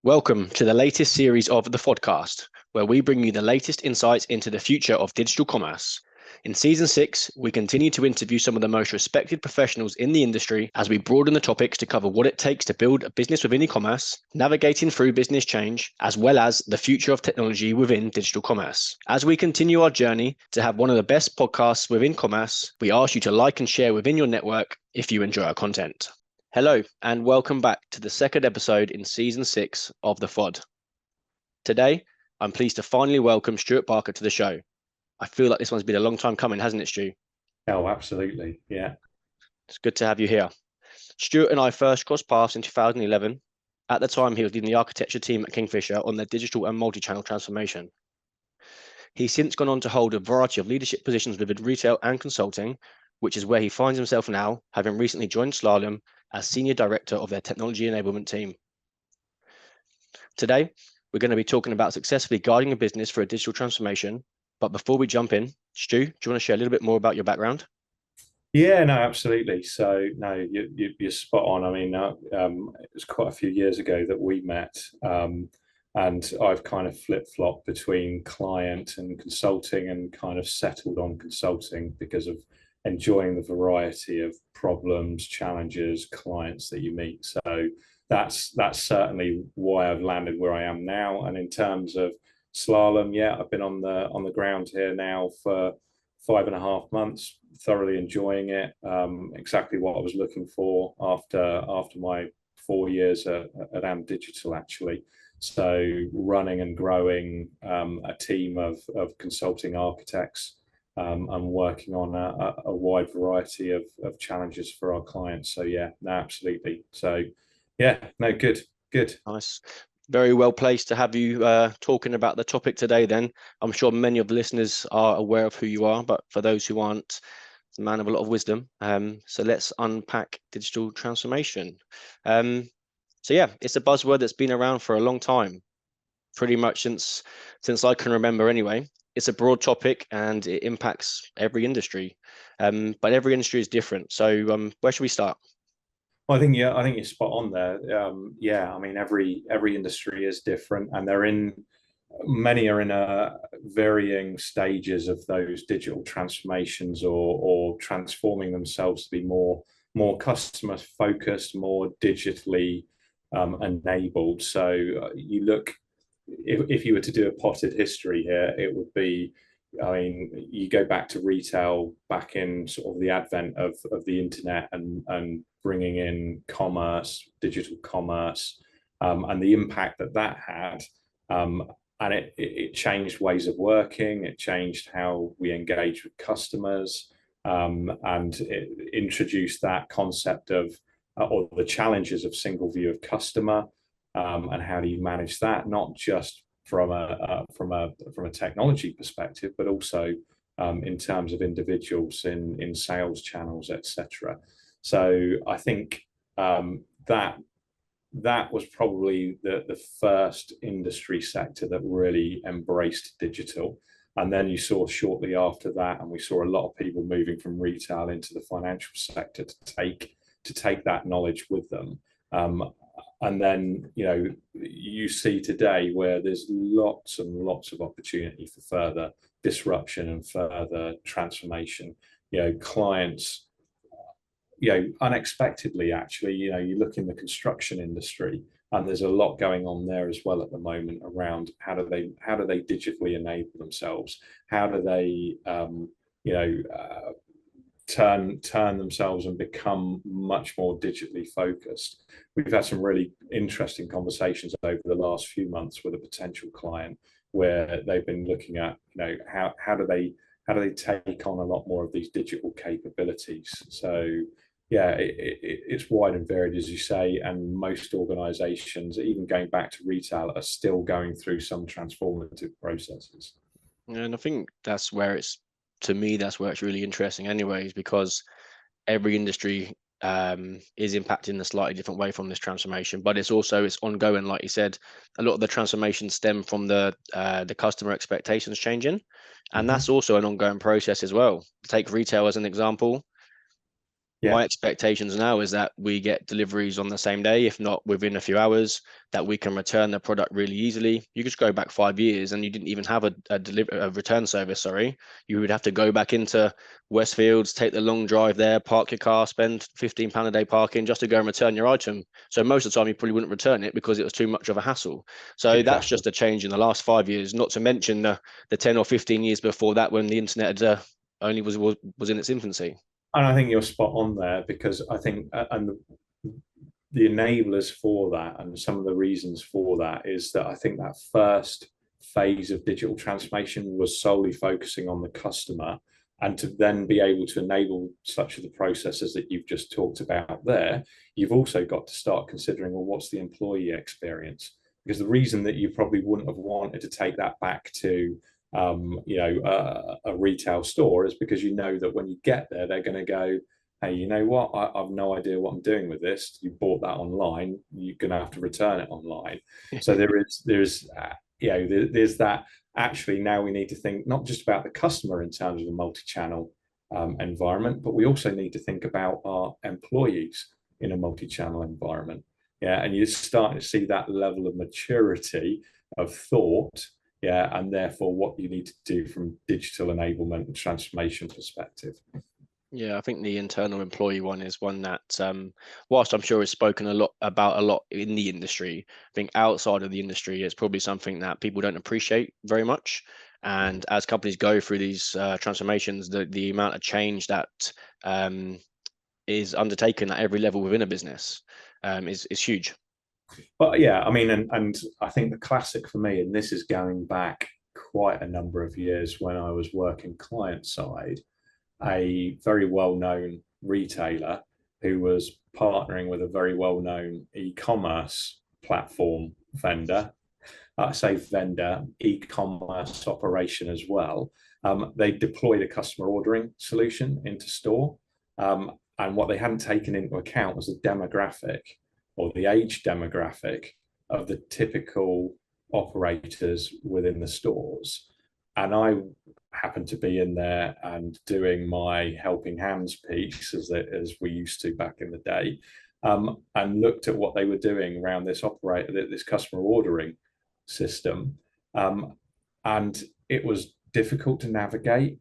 Welcome to the latest series of the Fodcast, where we bring you the latest insights into the future of digital commerce. In Season 6, we continue to interview some of the most respected professionals in the industry as we broaden the topics to cover what it takes to build a business within e-commerce, navigating through business change, as well as the future of technology within digital commerce. As we continue our journey to have one of the best podcasts within commerce, we ask you to like and share within your network if you enjoy our content. Hello, and welcome back to the second episode in Season 6 of the FOD. Today, I'm pleased to finally welcome Stuart Barker to the show. I feel like this one's been a long time coming, hasn't it, Stu? Oh, absolutely. Yeah. It's good to have you here. Stuart and I first crossed paths in 2011. At the time, he was leading the architecture team at Kingfisher on their digital and multi-channel transformation. He's since gone on to hold a variety of leadership positions within retail and consulting, which is where he finds himself now, having recently joined Slalom as Senior Director of their Technology Enablement team. Today, we're going to be talking about successfully guiding a business for a digital transformation. But before we jump in, Stu, do you want to share a little bit more about your background? Yeah, no, absolutely. So, no, you're spot on. I mean, it was quite a few years ago that we met, and I've kind of flip-flopped between client and consulting and kind of settled on consulting because of enjoying the variety of problems, challenges, clients that you meet. So that's certainly why I've landed where I am now. And in terms of Slalom, yeah, I've been on the ground here now for 5.5 months, thoroughly enjoying it. Exactly what I was looking for after my 4 years at Am Digital, actually. So running and growing a team of consulting architects and working on a wide variety of challenges for our clients. So yeah, no, absolutely. So yeah, no, good. Nice. Very well placed to have you talking about the topic today then. I'm sure many of the listeners are aware of who you are, but for those who aren't, it's a man of a lot of wisdom. So let's unpack digital transformation. So yeah, it's a buzzword that's been around for a long time, pretty much since I can remember anyway. It's a broad topic and it impacts every industry, but every industry is different. So where should we start? Well, I think you're spot on there. Yeah, I mean, every industry is different, and many are in varying stages of those digital transformations or transforming themselves to be more customer focused, more digitally enabled. So you look, if you were to do a potted history here, it would be, I mean, you go back to retail back in sort of the advent of the internet and bringing in commerce, digital commerce, and the impact that had. And it changed ways of working, it changed how we engage with customers, and it introduced that concept of, or the challenges of single view of customer, and how do you manage that, not just from a technology perspective, but also in terms of individuals in sales channels, etc. So I think that was probably the first industry sector that really embraced digital. And then you saw shortly after that, and we saw a lot of people moving from retail into the financial sector to take that knowledge with them. And then, you see today where there's lots and lots of opportunity for further disruption and further transformation. Clients, unexpectedly, actually, you look in the construction industry, and there's a lot going on there as well at the moment around how do they digitally enable themselves? How do they, turn themselves and become much more digitally focused? We've had some really interesting conversations over the last few months with a potential client where they've been looking at, how do they take on a lot more of these digital capabilities. So yeah, it's wide and varied, as you say, and most organizations, even going back to retail, are still going through some transformative processes. And I think that's where it's really interesting anyways, because every industry is impacted in a slightly different way from this transformation, but it's ongoing. Like you said, a lot of the transformations stem from the customer expectations changing, and that's also an ongoing process as well. Take retail as an example. Yeah. my expectations now is that we get deliveries on the same day, if not within a few hours, that we can return the product really easily. You just go back 5 years and you didn't even have a return service, sorry. You would have to go back into Westfields, take the long drive there, park your car, spend £15 a day parking just to go and return your item. So most of the time you probably wouldn't return it because it was too much of a hassle. So that's Exactly. just a change in the last 5 years, not to mention the 10 or 15 years before that when the internet had, only was in its infancy. And I think you're spot on there, because I think, and the enablers for that and some of the reasons for that is that I think that first phase of digital transformation was solely focusing on the customer, and to then be able to enable such of the processes that you've just talked about there, you've also got to start considering, well, what's the employee experience? Because the reason that you probably wouldn't have wanted to take that back to a retail store is because you know that when you get there, they're going to go, hey, you know what? I've no idea what I'm doing with this. You bought that online. You're going to have to return it online. So there's that. Actually, now we need to think not just about the customer in terms of a multi-channel environment, but we also need to think about our employees in a multi-channel environment. Yeah, and you're starting to see that level of maturity of thought. Yeah, and therefore what you need to do from digital enablement and transformation perspective. Yeah, I think the internal employee one is one that, whilst I'm sure is spoken a lot in the industry, I think outside of the industry, it's probably something that people don't appreciate very much. And as companies go through these transformations, the amount of change that is undertaken at every level within a business is huge. But yeah, I mean, and I think the classic for me, and this is going back quite a number of years when I was working client side, a very well-known retailer who was partnering with a very well-known e-commerce platform vendor. I say vendor, e-commerce operation as well. They deployed a customer ordering solution into store. And what they hadn't taken into account was the demographic or the age demographic of the typical operators within the stores. And I happened to be in there and doing my helping hands piece, as we used to back in the day, and looked at what they were doing around this customer ordering system. And it was difficult to navigate.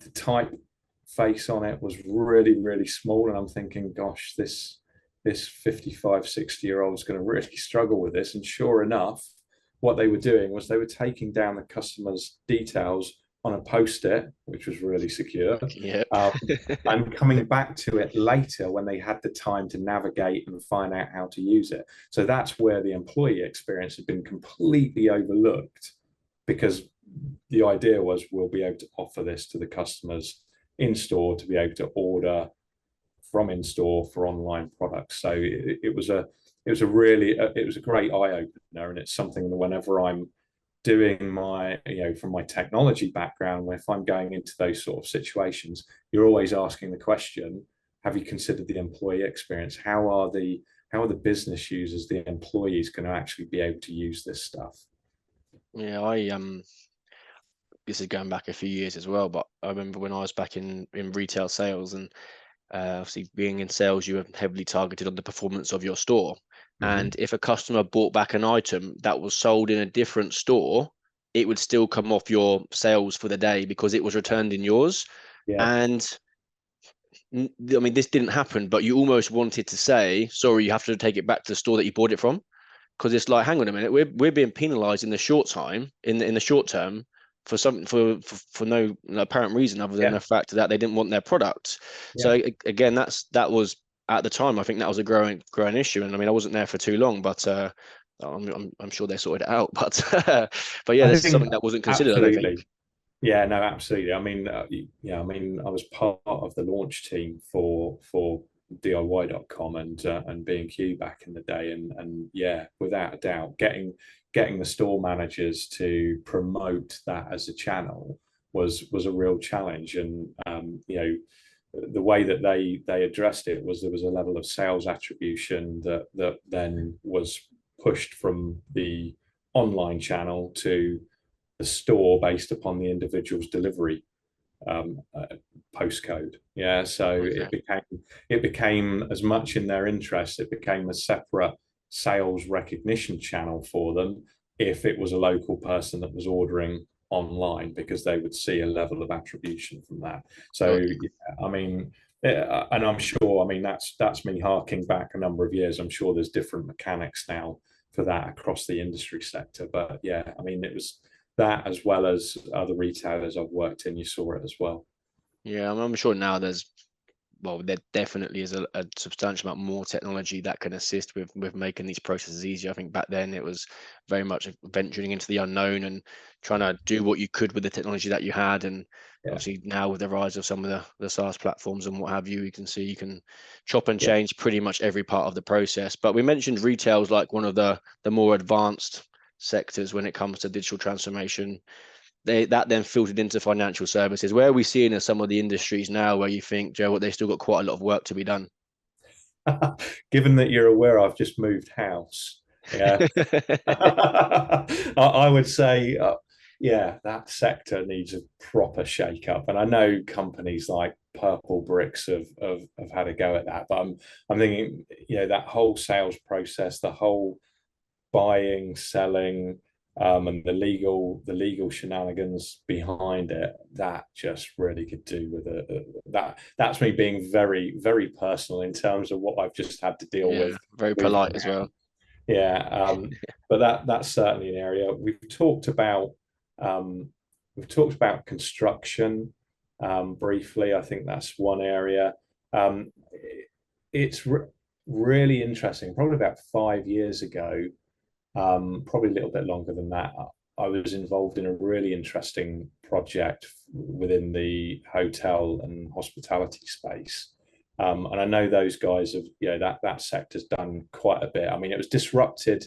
The typeface on it was really, really small. And I'm thinking, gosh, this 55, 60-year-old is going to really struggle with this. And sure enough, what they were doing was they were taking down the customer's details on a post-it, which was really secure, Yep. and coming back to it later when they had the time to navigate and find out how to use it. So that's where the employee experience had been completely overlooked, because the idea was we'll be able to offer this to the customers in store to be able to order from in store for online products. So it was a great eye opener, and it's something that whenever I'm doing my, from my technology background, if I'm going into those sort of situations, you're always asking the question, have you considered the employee experience? How are the business users, the employees, going to actually be able to use this stuff? Yeah, this is going back a few years as well, but I remember when I was back in retail sales, and obviously being in sales, you were heavily targeted on the performance of your store. And if a customer bought back an item that was sold in a different store, it would still come off your sales for the day because it was returned in yours. Yeah. And I mean, this didn't happen, but you almost wanted to say, sorry, you have to take it back to the store that you bought it from. Because it's like, hang on a minute, we're being penalized in the short time, in the short term, for something for no apparent reason other than the fact that they didn't want their product. So again, that was at the time, I think that was a growing issue. And I mean, I wasn't there for too long, but I'm sure they sorted it out. But but yeah, I this is think something that wasn't considered, I don't think. absolutely. Yeah, no, absolutely. I mean, I mean, I was part of the launch team for DIY.com and B&Q back in the day, and yeah, without a doubt, getting the store managers to promote that as a channel was a real challenge. And the way that they addressed it was there was a level of sales attribution that then was pushed from the online channel to the store based upon the individual's delivery postcode. Yeah, so Okay. it became as much in their interest. It became a separate sales recognition channel for them if it was a local person that was ordering online, because they would see a level of attribution from that. So, Got you. yeah, I mean, and I'm sure, I mean, that's me harking back a number of years. I'm sure there's different mechanics now for that across the industry sector. But yeah, I mean, it was that as well as other retailers I've worked in, you saw it as well. Yeah, I'm sure now there definitely is a substantial amount more technology that can assist with making these processes easier. I think back then it was very much venturing into the unknown and trying to do what you could with the technology that you had. And Yeah, obviously now with the rise of some of the SaaS platforms and what have you, you can see you can chop and yeah. change pretty much every part of the process. But we mentioned retail is like one of the more advanced sectors when it comes to digital transformation. That then filtered into financial services. Where are we seeing in some of the industries now where you think, Joe, what they still got quite a lot of work to be done? Given that you're aware I've just moved house, yeah, I would say, yeah, that sector needs a proper shake-up. And I know companies like Purple Bricks have had a go at that, but I'm thinking, you know, that whole sales process, the whole buying, selling, and the legal shenanigans behind it, that just really could do with that's me being very, very personal in terms of what I've just had to deal Yeah, with very moving polite as around. well. Yeah, but that's certainly an area um, we've talked about construction briefly. I think that's one area. Um, it's really interesting. Probably about 5 years ago, probably a little bit longer than that, I was involved in a really interesting project within the hotel and hospitality space. And I know those guys have, you know, that sector's done quite a bit. I mean, it was disrupted.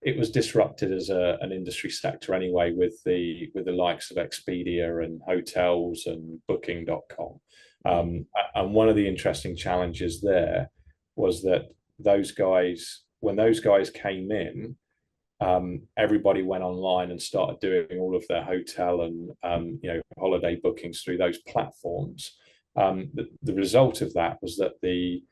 It was disrupted as an industry sector anyway, with the likes of Expedia and hotels and Booking.com. Mm. And one of the interesting challenges there was that those guys, when those guys came in, everybody went online and started doing all of their hotel and holiday bookings through those platforms. The result of that was that the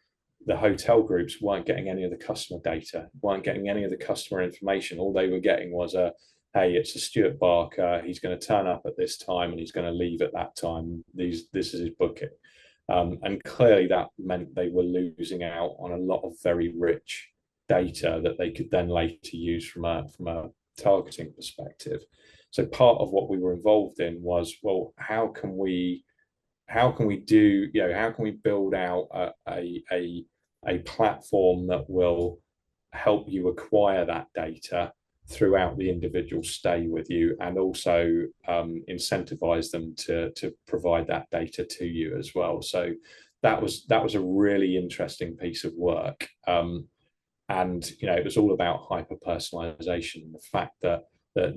hotel groups weren't getting any of the customer data, weren't getting any of the customer information. All they were getting was hey, it's a Stuart Barker. He's going to turn up at this time and he's going to leave at that time. This is his booking. And clearly that meant they were losing out on a lot of very rich data that they could then later use from a targeting perspective. So part of what we were involved in was, well, how can we build out a platform that will help you acquire that data throughout the individual stay with you, and also incentivize them to provide that data to you as well. So that was a really interesting piece of work. And it was all about hyper personalization. The fact that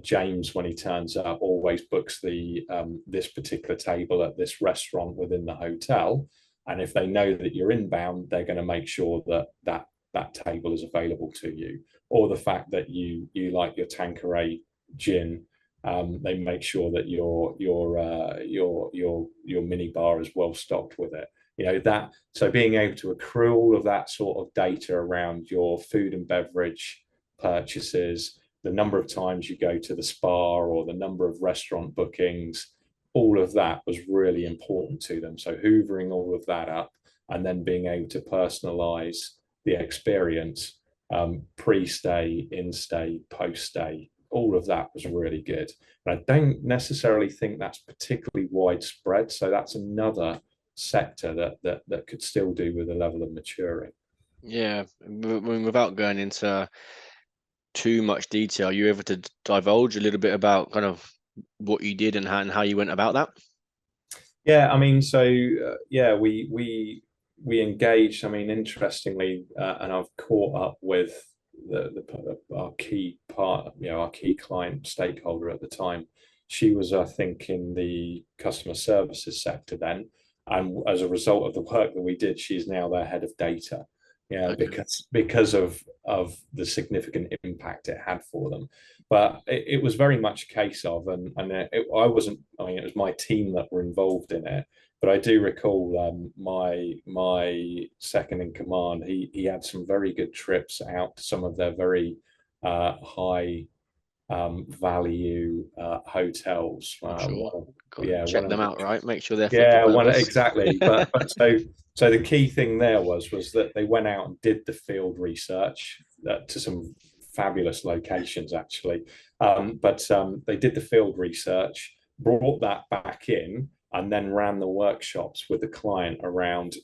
James, when he turns up, always books this particular table at this restaurant within the hotel, and if they know that you're inbound, they're going to make sure that table is available to you. Or the fact that you like your Tanqueray gin, they make sure that your mini bar is well stocked with it. That, so being able to accrue all of that sort of data around your food and beverage purchases, the number of times you go to the spa, or the number of restaurant bookings, all of that was really important to them. So hoovering all of that up and then being able to personalize the experience, pre-stay, in-stay, post-stay, all of that was really good. But I don't necessarily think that's particularly widespread. So that's another sector that could still do with a level of maturing. Yeah, without going into too much detail, are you able to divulge a little bit about kind of what you did and how you went about that? Yeah, I mean, so yeah, we engaged. I mean, interestingly, and I've caught up with our key part, our key client stakeholder at the time. She was, I think, in the customer services sector then, and as a result of the work that we did, she's now their head of data. Yeah, Okay. because of the significant impact it had for them. But it was very much a case of, I wasn't. I mean, it was my team that were involved in it. But I do recall my second in command. He had some very good trips out to some of their very high value hotels. I'm sure. Got to Yeah, one check of them the out, right? Make sure they're fit for yeah, one purpose. exactly. But so the key thing there was that they went out and did the field research to some fabulous locations actually. But they did the field research, brought that back in, and then ran the workshops with the client around,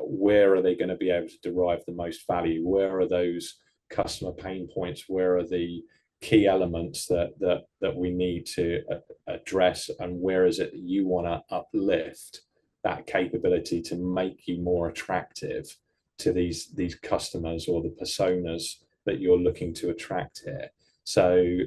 where are they going to be able to derive the most value? Where are those customer pain points? Where are the key elements that we need to address, and where is it that you want to uplift that capability to make you more attractive to these customers or the personas that you're looking to attract here. So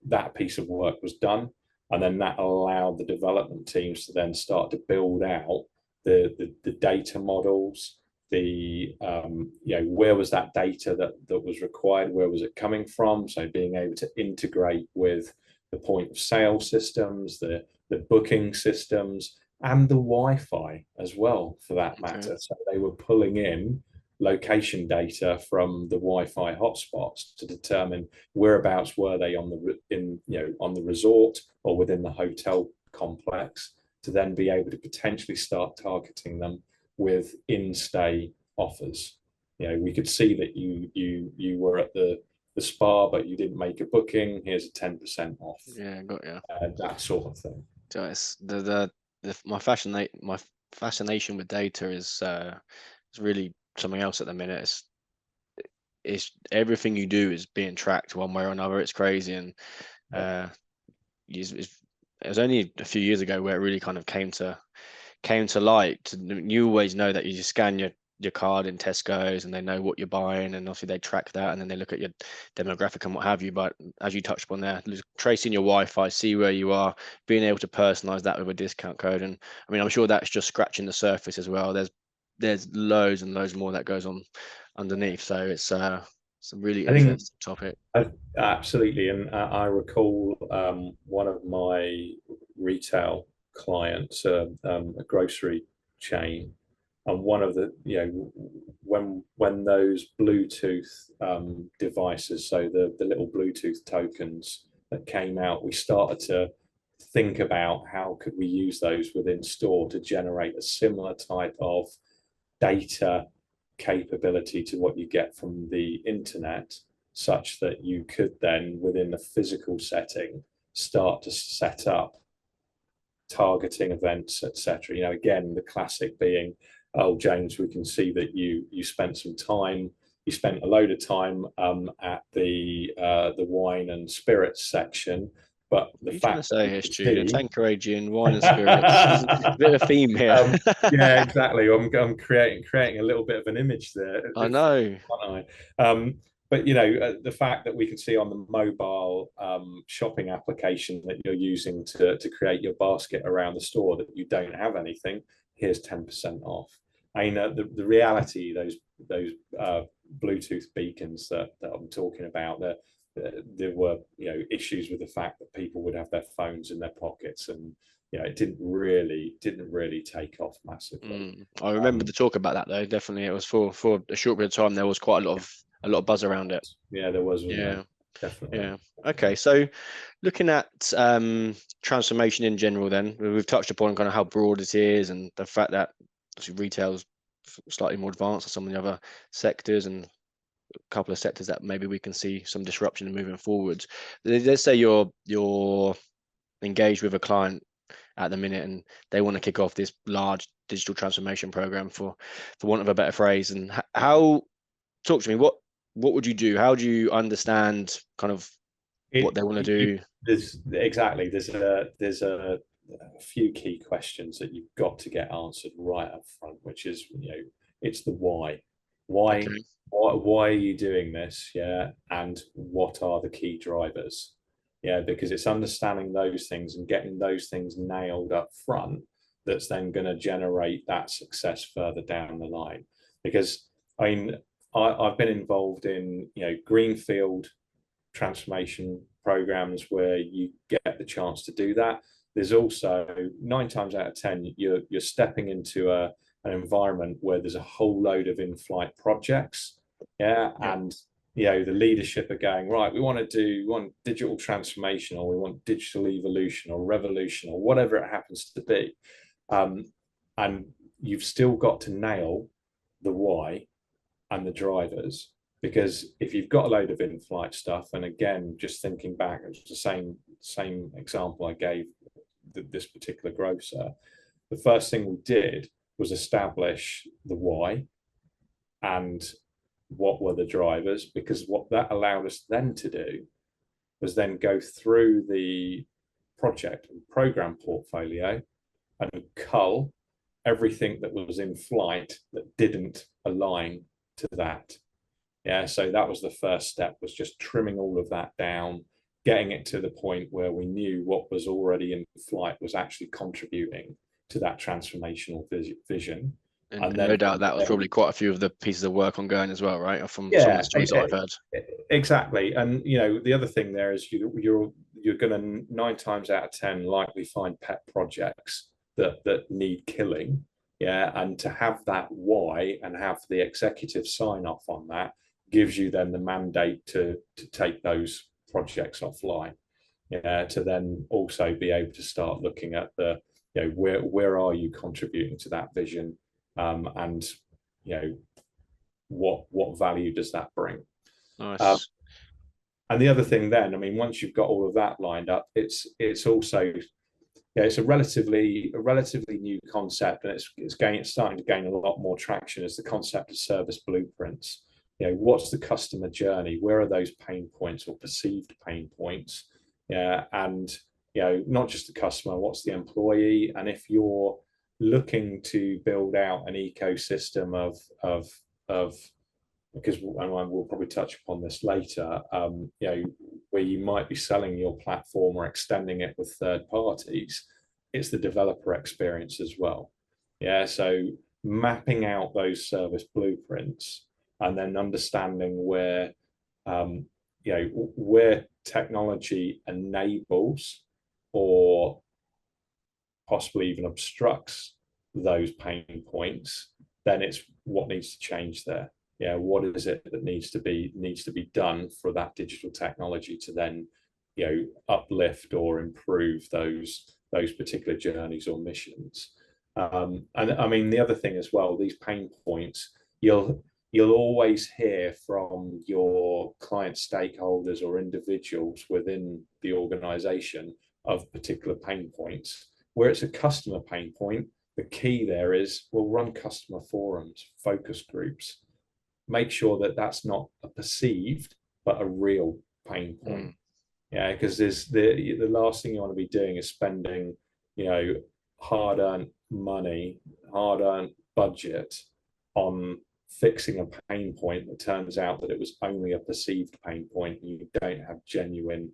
that piece of work was done, and then that allowed the development teams to then start to build out the data models, where was that data that was required, where was it coming from, so being able to integrate with the point of sale systems, the booking systems, and the Wi-Fi as well, for that matter. Okay. So they were pulling in location data from the Wi-Fi hotspots to determine whereabouts were they on the resort or within the hotel complex, to then be able to potentially start targeting them with in-stay offers. We could see that you were at the spa, but you didn't make a booking. Here's a 10% off. Yeah, got you. That sort of thing. So it's my fascination with data is really something else at the minute. It's everything you do is being tracked one way or another. It's crazy, and uh, it was only a few years ago where it really kind of came to light. You always know that you just scan your card in Tesco's and they know what you're buying, and obviously they track that, and then they look at your demographic and what have you. But as you touched upon there, tracing your Wi-Fi, see where you are, being able to personalize that with a discount code. And I mean, I'm sure that's just scratching the surface as well. There's loads and loads more that goes on underneath. So it's a really I think interesting topic. absolutely, and I recall one of my retail clients, a grocery chain, and one of the when those Bluetooth devices, so the little Bluetooth tokens that came out, we started to think about how could we use those within store to generate a similar type of data capability to what you get from the internet, such that you could then, within the physical setting, start to set up targeting events, etc. Again, the classic being, oh, James, we can see that you spent some time. You spent a load of time at the wine and spirits section, but What the are you trying to fact that say we here, can Stu? The see Tanqueray gin, wine and spirits. There's a bit of a theme here. yeah, exactly. I'm creating a little bit of an image there, I know. aren't I? But the fact that we can see on the mobile shopping application that you're using to create your basket around the store that you don't have anything, here's 10% off. I mean, the reality, those Bluetooth beacons that I'm talking about, there were issues with the fact that people would have their phones in their pockets, and it didn't really take off massively. I remember the talk about that though. Definitely, it was for a short period of time. There was quite a lot of buzz around it. Yeah, there was, wasn't there? Yeah, Definitely. yeah. Okay, so looking at transformation in general, then we've touched upon kind of how broad it is, and the fact that obviously retail's slightly more advanced than some of the other sectors, and a couple of sectors that maybe we can see some disruption in moving forwards. Let's say you're engaged with a client at the minute and they want to kick off this large digital transformation program, for want of a better phrase. And how, talk to me, what would you do? How do you understand kind of what they want to do? There's a few key questions that you've got to get answered right up front, which is, it's the why. Why, Okay. why are you doing this? Yeah. And what are the key drivers? Yeah, because it's understanding those things and getting those things nailed up front that's then going to generate that success further down the line. Because I mean, I've been involved in, greenfield transformation programs where you get the chance to do that. There's also 9 times out of 10, you're stepping into an environment where there's a whole load of in-flight projects. Yeah. And the leadership are going, right, we want digital transformation, or we want digital evolution or revolution or whatever it happens to be. And you've still got to nail the why and the drivers, because if you've got a load of in-flight stuff, and again, just thinking back, it's the same example I gave this particular grocer. The first thing we did was establish the why and what were the drivers, because what that allowed us then to do was then go through the project and program portfolio and cull everything that was in flight that didn't align to that. Yeah, so that was the first step, was just trimming all of that down, getting it to the point where we knew what was already in flight was actually contributing to that transformational vision. And then, no doubt that was probably quite a few of the pieces of work ongoing as well, right? From some of the stories I've heard. Exactly. And the other thing there is you're going to 9 times out of 10 likely find pet projects that need killing. Yeah. And to have that why and have the executive sign off on that gives you then the mandate to take those projects offline. Yeah. To then also be able to start looking at the, where are you contributing to that vision? And what value does that bring? Nice. And the other thing then, I mean, once you've got all of that lined up, it's also, it's a relatively new concept, and it's starting to gain a lot more traction, as the concept of service blueprints. What's the customer journey? Where are those pain points or perceived pain points? Yeah, and not just the customer, what's the employee? And if you're looking to build out an ecosystem of because, and we'll probably touch upon this later, where you might be selling your platform or extending it with third parties, it's the developer experience as well. Yeah, so mapping out those service blueprints and then understanding where where technology enables or possibly even obstructs those pain points, then it's what needs to change there. Yeah, what is it that needs to be done for that digital technology to then uplift or improve those particular journeys or missions? And I mean, the other thing as well, these pain points, you'll always hear from your client stakeholders or individuals within the organization of particular pain points. Where it's a customer pain point, the key there is, we'll run customer forums, focus groups, make sure that that's not a perceived but a real pain point. Yeah, because there's the last thing you want to be doing is spending hard-earned money, hard-earned budget on fixing a pain point that turns out that it was only a perceived pain point, and you don't have genuine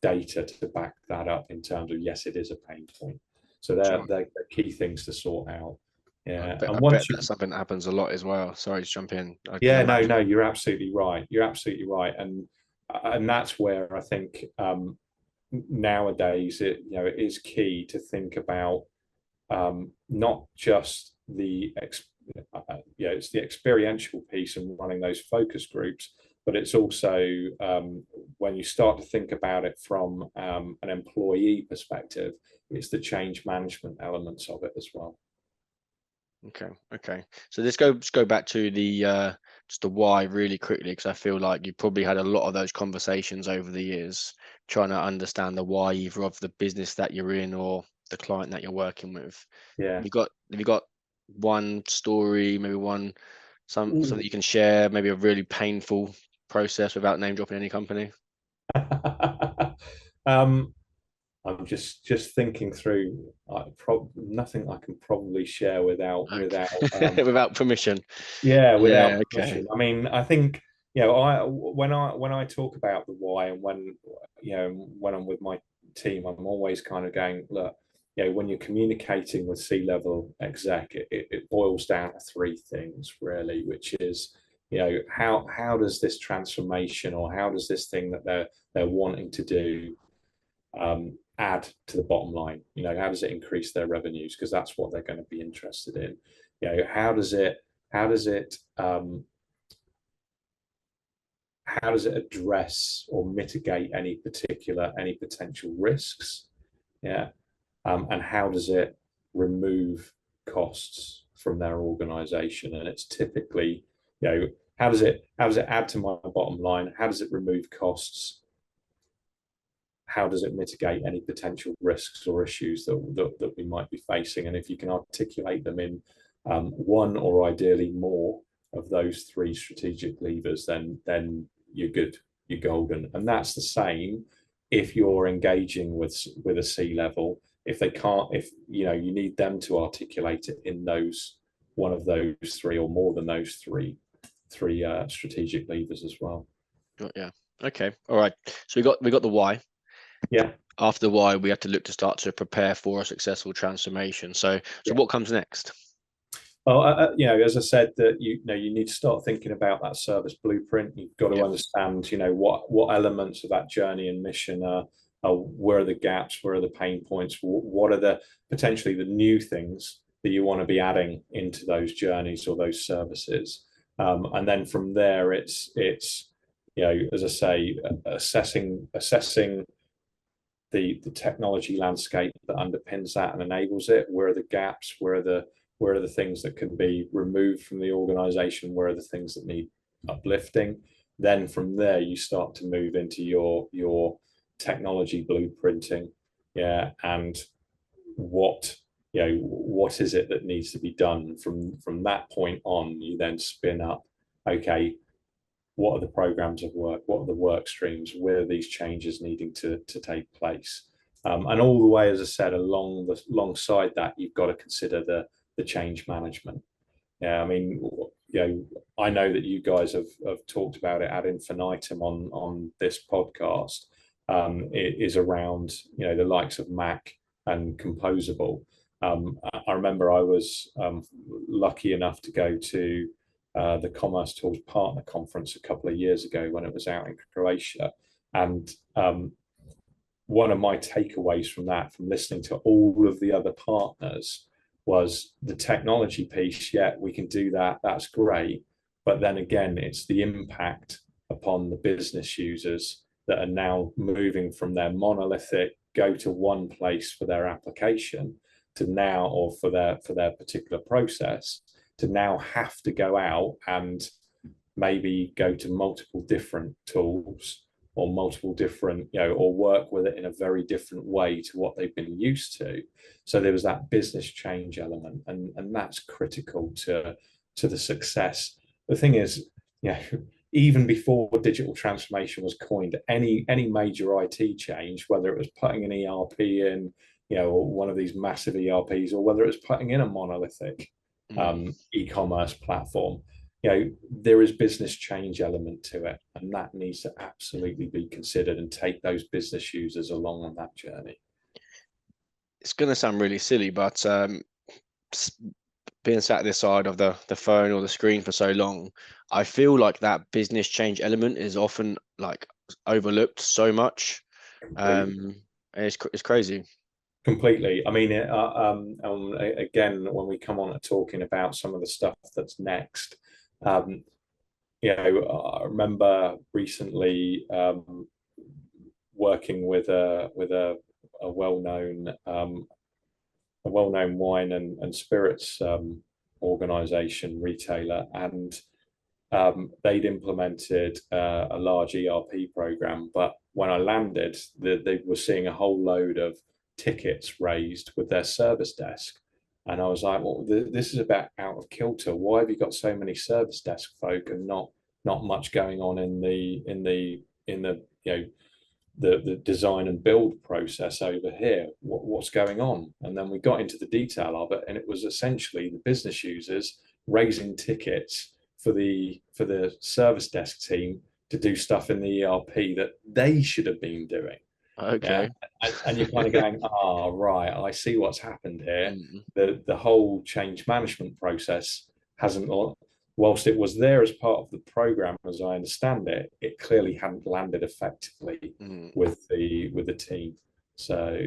data to back that up in terms of, yes, it is a pain point. So they're key things to sort out. Yeah, I bet that's something that happens a lot as well. Sorry to jump in. No, you're absolutely right. You're absolutely right, and that's where I think nowadays it is key to think about not just it's the experiential piece and running those focus groups, but it's also when you start to think about it from an employee perspective, it's the change management elements of it as well. Okay. So let's go back to the just the why really quickly, because I feel like you probably had a lot of those conversations over the years, trying to understand the why either of the business that you're in or the client that you're working with. Yeah. Have you got one story, maybe something that you can share, maybe a really painful process without name dropping any company? I'm just thinking through. Nothing I can probably share without without permission. Yeah, without permission. I mean, I think when I talk about the why, and when I'm with my team, I'm always kind of going, look, when you're communicating with C-level exec, it boils down to three things really, which is, how does this transformation, or how does this thing that they're wanting to do add to the bottom line? How does it increase their revenues? Because that's what they're going to be interested in. How does it address or mitigate any potential risks? And how does it remove costs from their organization? And it's typically, how does it add to my bottom line? How does it remove costs? How does it mitigate any potential risks or issues that we might be facing? And if you can articulate them in one, or ideally more, of those three strategic levers, then you're good, you're golden. And that's the same if you're engaging with a C-level. If they can't, you need them to articulate it in one of those three, or more than those three strategic levers as well. Yeah. Okay. All right. So we got the why. Yeah. After the why, we have to look to start to prepare for a successful transformation. So what comes next? Well, as I said, that you need to start thinking about that service blueprint. You've got to understand, what elements of that journey and mission are where are the gaps, where are the pain points, what are potentially the new things that you want to be adding into those journeys or those services, and then from there, it's as I say, assessing the technology landscape that underpins that and enables it. Where are the gaps? Where are the things that can be removed from the organization? Where are the things that need uplifting? Then from there, you start to move into your technology blueprinting, and what is it that needs to be done? From that point on, you then spin up, okay, what are the programs of work? What are the work streams? Where are these changes needing to take place? And all the way, as I said, alongside that, you've got to consider the change management. I mean, I know that you guys have talked about it ad infinitum on this podcast. It is around the likes of Mac and Composable. I remember I was lucky enough to go to the Commerce Tools Partner Conference a couple of years ago when it was out in Croatia, and one of my takeaways from listening to all of the other partners was the technology piece. Yeah, we can do that. That's great. But then again, it's the impact upon the business users that are now moving from their monolithic go to one place for their application to now, or for their particular process, to now have to go out and maybe go to multiple different tools, or multiple different, or work with it in a very different way to what they've been used to. So there was that business change element, and that's critical to the success. The thing is, even before digital transformation was coined, any major IT change, whether it was putting an ERP in, or one of these massive ERPs, or whether it was putting in a monolithic e-commerce platform, there is business change element to it, and that needs to absolutely be considered and take those business users along on that journey. It's going to sound really silly, but being sat at this side of the phone or the screen for so long, I feel like that business change element is often like overlooked so much. It's crazy. Completely. I mean, again, when we come on to talking about some of the stuff that's next, I remember recently working with a well-known wine and spirits organization, retailer, and they'd implemented a large ERP program. But when I landed, they were seeing a whole load of tickets raised with their service desk, and I was like, well, this is about out of kilter. Why have you got so many service desk folk and not much going on in the design and build process over here? What's going on? And then we got into the detail of it, and it was essentially the business users raising tickets for the service desk team to do stuff in the ERP that they should have been doing. Okay. And you're kind of going, right, I see what's happened here. Mm, The whole change management process hasn't, whilst it was there as part of the program, as I understand it, it clearly hadn't landed effectively mm. with the team. So,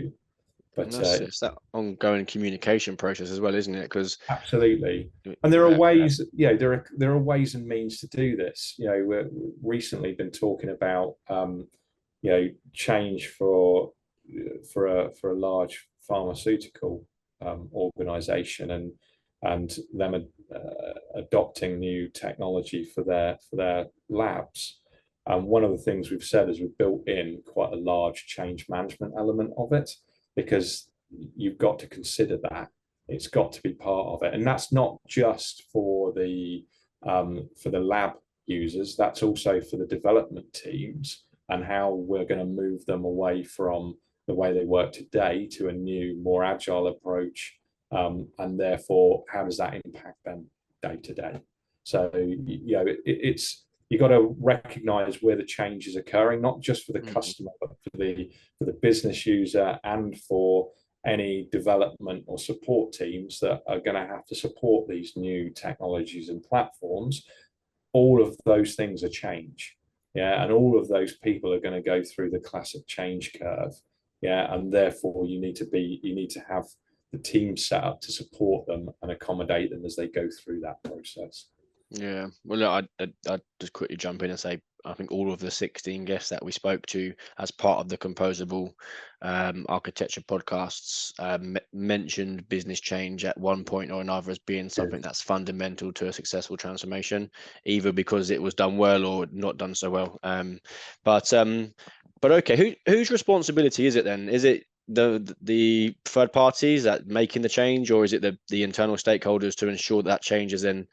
And but it's that ongoing communication process as well, isn't it? Because absolutely. And there are ways, there are ways and means to do this. We've recently been talking about change for a large pharmaceutical organization, and them adopting new technology for their labs. And one of the things we've said is we've built in quite a large change management element of it, because you've got to consider that. It's got to be part of it, and that's not just for the lab users. That's also for the development teams, and how we're going to move them away from the way they work today to a new, more agile approach. And therefore, how does that impact them day to day? So, it's you've got to recognize where the change is occurring, not just for the customer, but for the business user, and for any development or support teams that are going to have to support these new technologies and platforms. All of those things are change. Yeah. And all of those people are going to go through the classic change curve. Yeah. And therefore you need to have the team set up to support them and accommodate them as they go through that process. Yeah, well, look, I'd just quickly jump in and say I think all of the 16 guests that we spoke to as part of the Composable Architecture podcasts mentioned business change at one point or another as being something that's fundamental to a successful transformation, either because it was done well or not done so well. But okay, whose responsibility is it then? Is it the third parties that making the change, or is it the internal stakeholders to ensure that change is then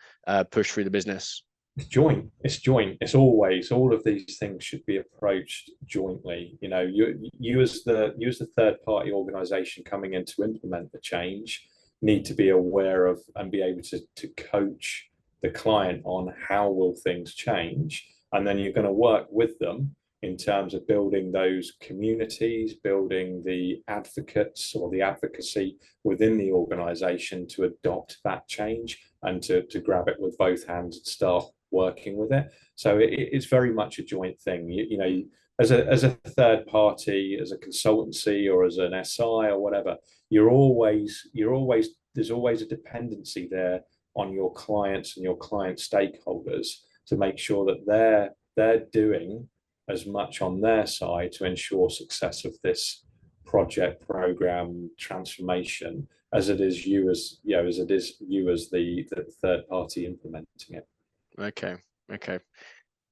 pushed through the business? It's joint. It's joint. It's always, all of these things should be approached jointly. You as the third party organization coming in to implement the change need to be aware of and be able to coach the client on how will things change, and then you're going to work with them in terms of building those communities, building the advocates or the advocacy within the organization to adopt that change and to grab it with both hands and start working with it. So it's very much a joint thing. As a third party, as a consultancy, or as an SI or whatever, there's always a dependency there on your clients and your client stakeholders to make sure that they're doing as much on their side to ensure success of this project, program, transformation, as it is you as the third party implementing it. Okay.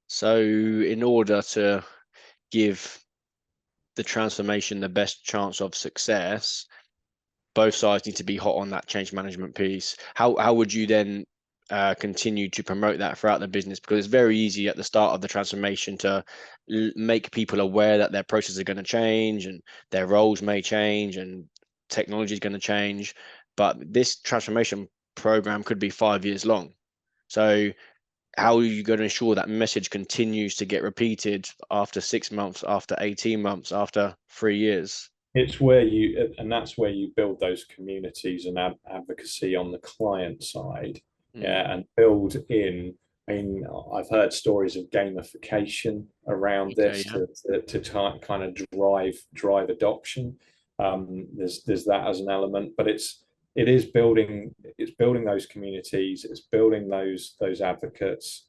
So in order to give the transformation the best chance of success, both sides need to be hot on that change management piece. How would you then continue to promote that throughout the business? Because it's very easy at the start of the transformation to make people aware that their processes are going to change and their roles may change and technology is going to change. But this transformation program could be 5 years long. So how are you going to ensure that message continues to get repeated after 6 months, after 18 months, after 3 years? That's where you build those communities and advocacy on the client side. Yeah, and build in. I mean, I've heard stories of gamification around this to kind of drive adoption. There's that as an element, but it's building those communities, it's building those advocates,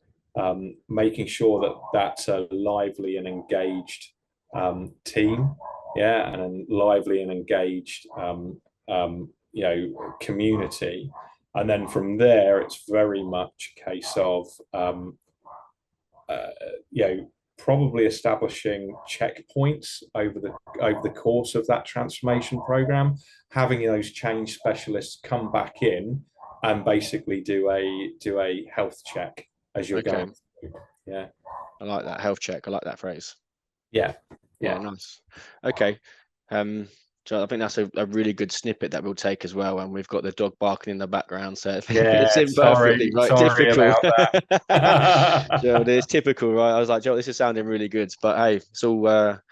making sure that that's a lively and engaged team, yeah, and a lively and engaged community. And then from there, it's very much a case of probably establishing checkpoints over the course of that transformation program, having those change specialists come back in and basically do a health check as you're going through. Yeah, I like that health check. I like that phrase. Yeah, nice. Okay. So I think that's a really good snippet that we'll take as well, and we've got the dog barking in the background, so it fits in perfectly, right? Typical. About that. Joe, it's typical, right? I was like, Joe, this is sounding really good, but hey, it's all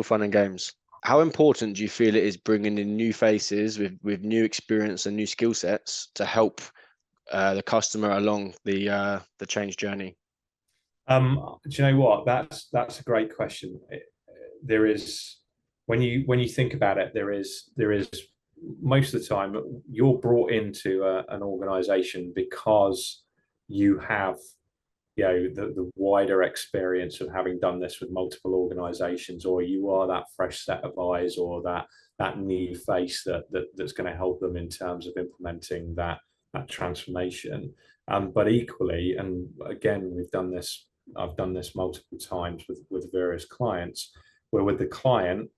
fun and games. How important do you feel it is bringing in new faces with new experience and new skill sets to help the customer along the change journey? Do you know what? That's a great question. There is, when you think about it, there is most of the time you're brought into an organization because you have, you know, the wider experience of having done this with multiple organizations, or you are that fresh set of eyes, or that new face that's going to help them in terms of implementing that transformation. But equally, and again, I've done this multiple times with various clients, where with the client,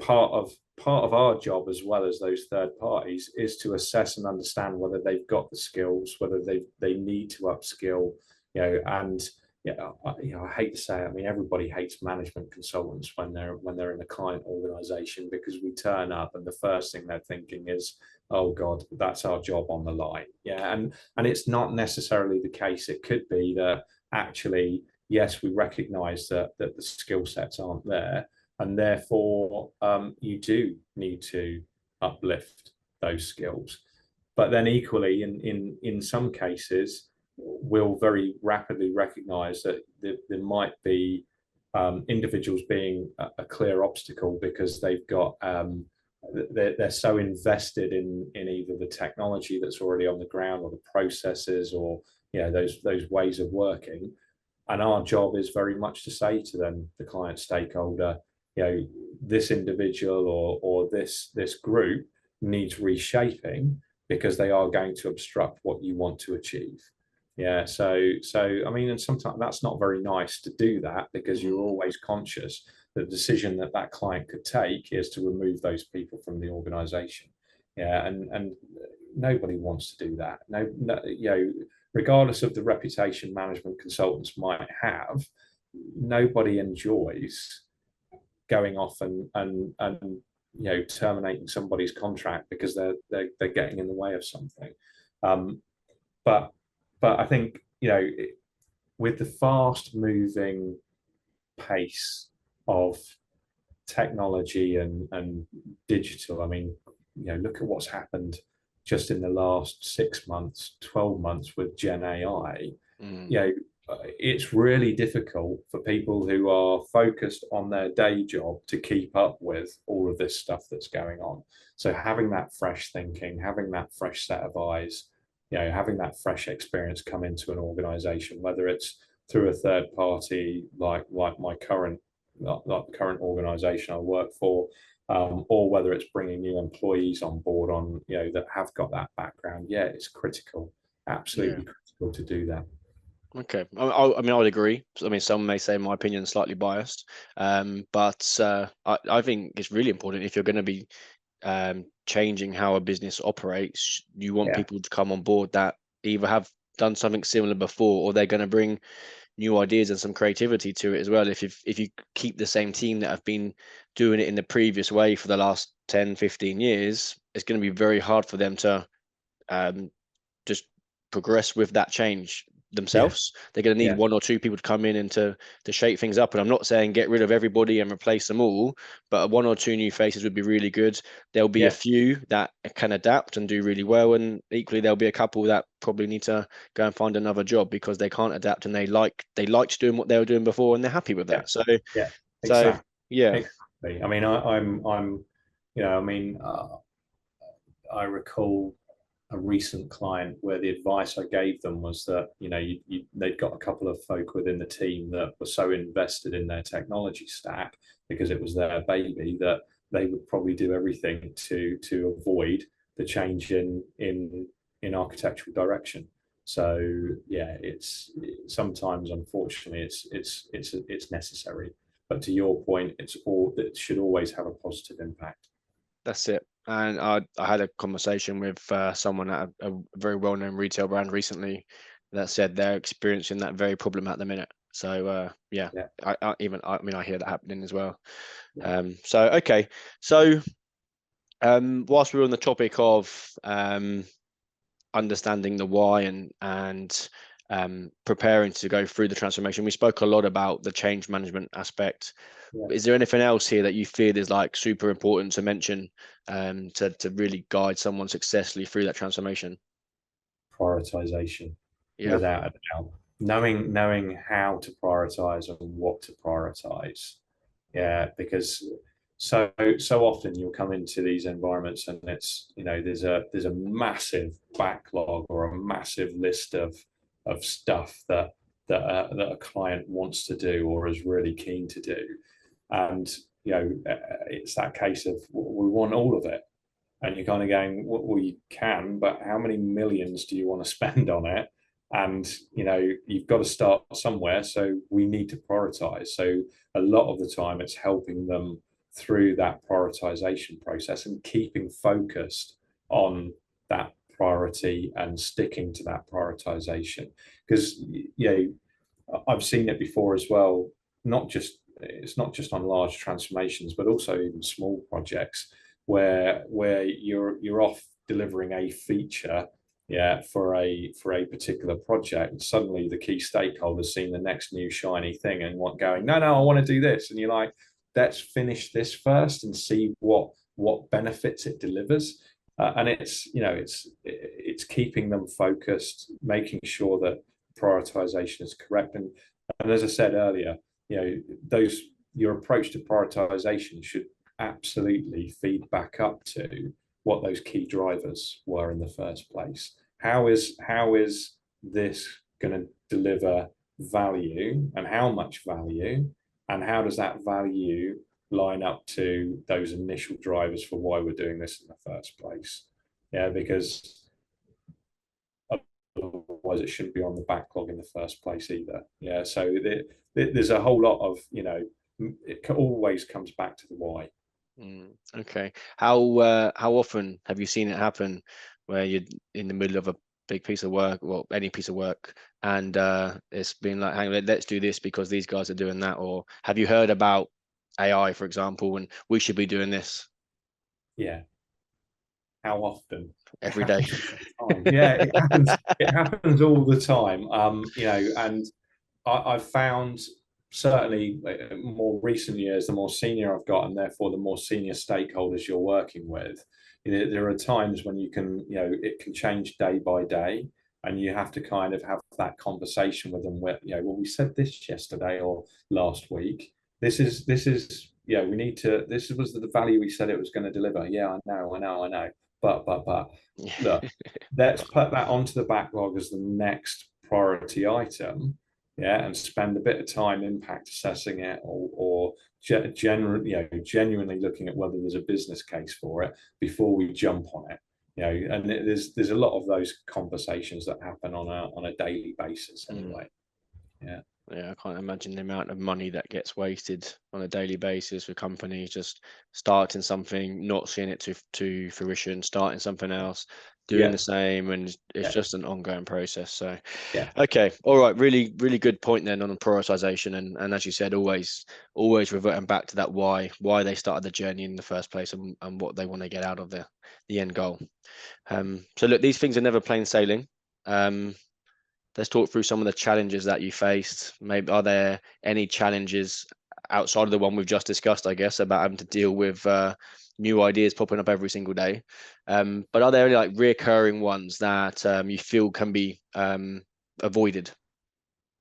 part of our job, as well as those third parties, is to assess and understand whether they've got the skills, whether they need to upskill, you know. And I hate to say it, I mean, everybody hates management consultants when they're in a client organization, because we turn up and the first thing they're thinking is, oh God, that's our job on the line. Yeah. And it's not necessarily the case. It could be that actually, yes, we recognize that the skill sets aren't there, and therefore you do need to uplift those skills. But then equally, in some cases, we'll very rapidly recognize that there might be individuals being a clear obstacle, because they've got they're so invested in either the technology that's already on the ground, or the processes, or, you know, those ways of working. And our job is very much to say to them, the client stakeholder, you know, this individual or this group needs reshaping, because they are going to obstruct what you want to achieve. Yeah. So I mean, and sometimes that's not very nice to do that, because you're always conscious that the decision that client could take is to remove those people from the organization. Yeah. And nobody wants to do that. No, you know, regardless of the reputation management consultants might have, nobody enjoys going off and you know, terminating somebody's contract because they're getting in the way of something. But I think, you know, with the fast moving pace of technology and digital, I mean, you know, look at what's happened just in the last 6 months, 12 months with Gen AI. You know, it's really difficult for people who are focused on their day job to keep up with all of this stuff that's going on. So having that fresh thinking, having that fresh set of eyes, you know, having that fresh experience come into an organization, whether it's through a third party like my current organization I work for, or whether it's bringing new employees on board on, you know, that have got that background. Yeah, it's critical, absolutely critical to do that. Okay, I mean, I would agree. I mean, some may say my opinion is slightly biased, but I think it's really important if you're going to be changing how a business operates. You want people to come on board that either have done something similar before, or they're going to bring new ideas and some creativity to it as well. If you keep the same team that have been doing it in the previous way for the last 10, 15 years, it's going to be very hard for them to just progress with that change themselves. They're going to need one or two people to come in and to shake things up. And I'm not saying get rid of everybody and replace them all, but one or two new faces would be really good. There'll be a few that can adapt and do really well, and equally there'll be a couple that probably need to go and find another job because they can't adapt and they liked doing what they were doing before and they're happy with that. So Exactly. yeah. Exactly. I mean, I'm you know, I mean, I recall a recent client where the advice I gave them was that, you know, they'd got a couple of folk within the team that were so invested in their technology stack because it was their baby, that they would probably do everything to avoid the change in architectural direction. So yeah, it's sometimes, unfortunately, it's necessary. But to your point, it should always have a positive impact. That's it. And I had a conversation with someone at a very well-known retail brand recently that said they're experiencing that very problem at the minute. So I mean, I hear that happening as well. So okay, so whilst we're on the topic of understanding the why and preparing to go through the transformation. We spoke a lot about the change management aspect. Yeah. Is there anything else here that you feel is like super important to mention to really guide someone successfully through that transformation? Prioritization, Yeah. without a doubt. Knowing how to prioritize and what to prioritize. Yeah, because so often you'll come into these environments and it's, there's a massive backlog or a massive list of stuff that a client wants to do or is really keen to do, and it's that case of we want all of it, and you're kind of going, well, you can, but how many millions do you want to spend on it? And you've got to start somewhere, so we need to prioritize. So a lot of the time it's helping them through that prioritization process and keeping focused on that priority and sticking to that prioritization, because I've seen it before as well. It's not just on large transformations, but also even small projects where you're off delivering a feature, for a particular project, and suddenly the key stakeholders seeing the next new shiny thing and going, no, I want to do this, and you're like, let's finish this first and see what benefits it delivers. And it's keeping them focused, making sure that prioritization is correct. And as I said earlier, your approach to prioritization should absolutely feed back up to what those key drivers were in the first place. How is this going to deliver value, and how much value, and how does that value line up to those initial drivers for why we're doing this in the first place? Yeah, because otherwise it shouldn't be on the backlog in the first place either. Yeah, so there's a whole lot of, it always comes back to the why. Okay. How often have you seen it happen where you're in the middle of a big piece of work, well, any piece of work, and it's been like, hang on, let's do this because these guys are doing that? Or have you heard about AI, for example, and we should be doing this? Yeah. How often? Every day. Yeah, it happens. It happens all the time. And I've found, certainly more recent years, the more senior I've got, and therefore the more senior stakeholders you're working with, there are times when it can change day by day, and you have to kind of have that conversation with them where, well, we said this yesterday or last week. This is we need to. This was the value we said it was going to deliver. Yeah, I know. But look, let's put that onto the backlog as the next priority item, and spend a bit of time impact assessing it, or genuinely looking at whether there's a business case for it before we jump on it. And there's a lot of those conversations that happen on a daily basis anyway. Yeah, I can't imagine the amount of money that gets wasted on a daily basis for companies just starting something, not seeing it to fruition, starting something else, doing the same, and it's just an ongoing process. So, okay, all right, really, really good point then on prioritization, and as you said, always reverting back to that why they started the journey in the first place, and what they want to get out of the end goal. So look, these things are never plain sailing. Let's talk through some of the challenges that you faced. Maybe are there any challenges outside of the one we've just discussed, I guess, about having to deal with new ideas popping up every single day? But are there any like reoccurring ones that you feel can be avoided?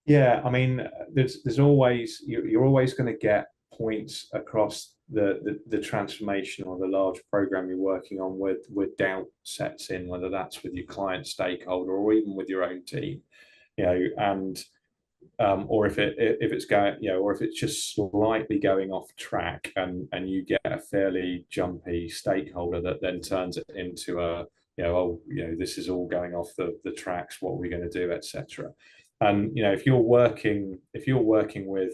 Yeah, I mean, there's always, you're always going to get points across the transformation or the large program you're working on with doubt sets in, whether that's with your client stakeholder or even with your own team, and or if it's going, or if it's just slightly going off track, and you get a fairly jumpy stakeholder that then turns it into a, this is all going off the tracks, what are we going to do, etc. And if you're working with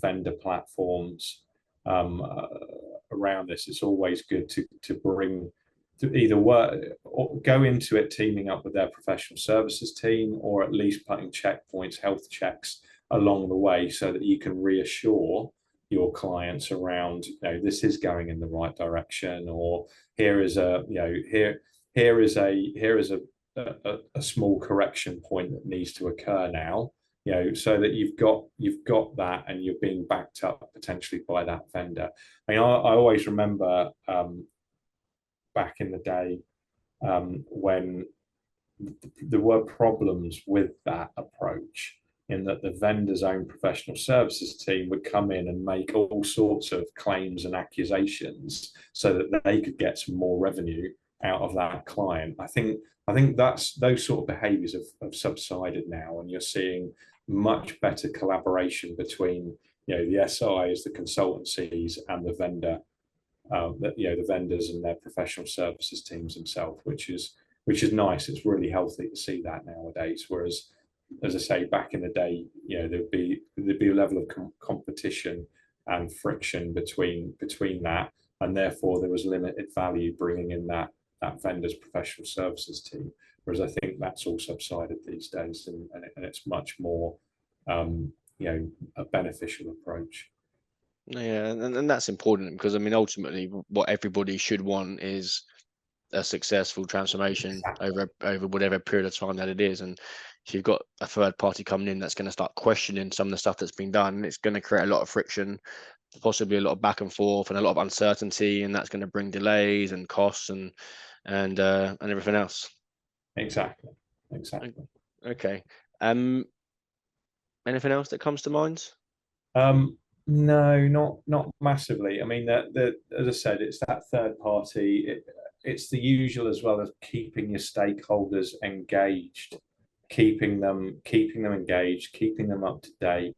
vendor platforms around this, it's always good to bring, to either work or go into it teaming up with their professional services team, or at least putting checkpoints, health checks along the way, so that you can reassure your clients around, this is going in the right direction, or here is a a small correction point that needs to occur now, so that you've got that, and you're being backed up potentially by that vendor. I mean, I always remember back in the day when there were problems with that approach, in that the vendor's own professional services team would come in and make all sorts of claims and accusations so that they could get some more revenue out of that client. I think that's those sort of behaviours have subsided now, and you're seeing much better collaboration between the SIs, the consultancies, and the vendor, the vendors and their professional services teams themselves, which is nice. It's really healthy to see that nowadays. Whereas, as I say, back in the day, there'd be a level of competition and friction between that, and therefore there was limited value bringing in that vendor's professional services team. Whereas I think that's all subsided these days, and it's much more a beneficial approach. Yeah, and that's important, because I mean, ultimately, what everybody should want is a successful transformation over whatever period of time that it is. And if you've got a third party coming in that's going to start questioning some of the stuff that's been done, it's going to create a lot of friction, possibly a lot of back and forth, and a lot of uncertainty, and that's going to bring delays and costs and everything else. Exactly. Okay. Anything else that comes to mind? No, not massively. I mean, as I said, it's that third party. It's the usual, as well as keeping your stakeholders engaged, keeping them engaged, keeping them up to date,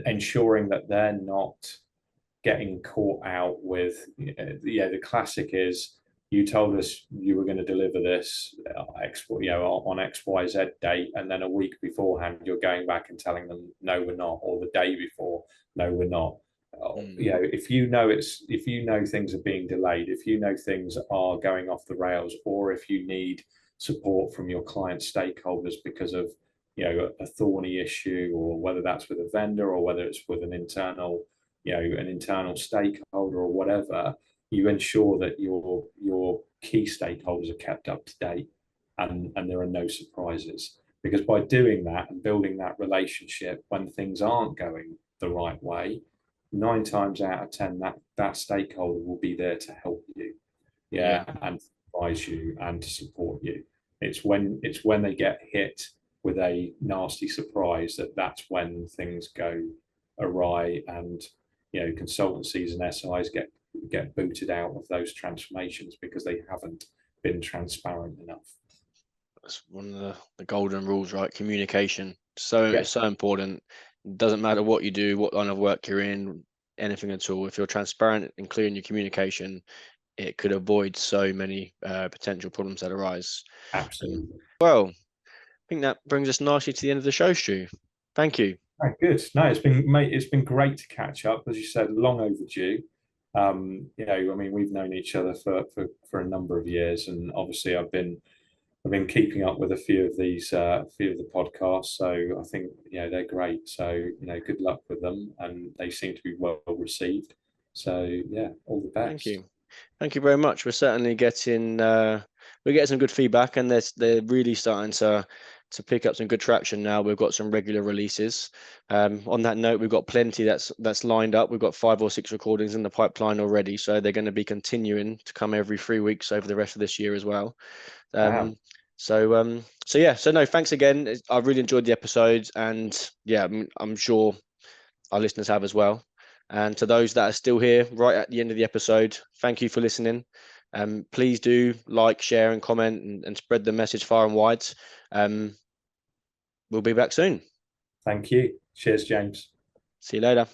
ensuring that they're not getting caught out with. The classic is, you told us you were going to deliver this on XYZ date, and then a week beforehand you're going back and telling them no, we're not, or the day before, no, we're not. If you know things are being delayed, if you know things are going off the rails, or if you need support from your client stakeholders because of a thorny issue, or whether that's with a vendor or whether it's with an internal stakeholder or whatever, you ensure that your key stakeholders are kept up to date, and there are no surprises. Because by doing that and building that relationship, when things aren't going the right way, 9 times out of 10, that stakeholder will be there to help you, and advise you and to support you. It's when they get hit with a nasty surprise that's when things go awry, and consultancies and SIs get booted out of those transformations because they haven't been transparent enough. That's one of the golden rules, right? Communication. It's so important. It doesn't matter what you do, what line of work you're in, anything at all. If you're transparent and clear in your communication, it could avoid so many potential problems that arise. Absolutely. Well, I think that brings us nicely to the end of the show, Stu. Thank you. Oh, good. No, it's been great to catch up. As you said, long overdue. I mean, we've known each other for a number of years, and obviously I've been keeping up with a few of the podcasts. So I think they're great. So good luck with them, and they seem to be well received. So yeah, all the best. Thank you very much. We're certainly getting some good feedback, and they're really starting to pick up some good traction now. We've got some regular releases. On that note, we've got plenty that's lined up. We've got 5 or 6 recordings in the pipeline already, so they're going to be continuing to come every 3 weeks over the rest of this year as well. Wow. So no, thanks again. I really enjoyed the episodes, and yeah, I'm sure our listeners have as well. And to those that are still here right at the end of the episode, thank you for listening. Please do like, share, and comment, and spread the message far and wide. We'll be back soon. Thank you. Cheers, James. See you later.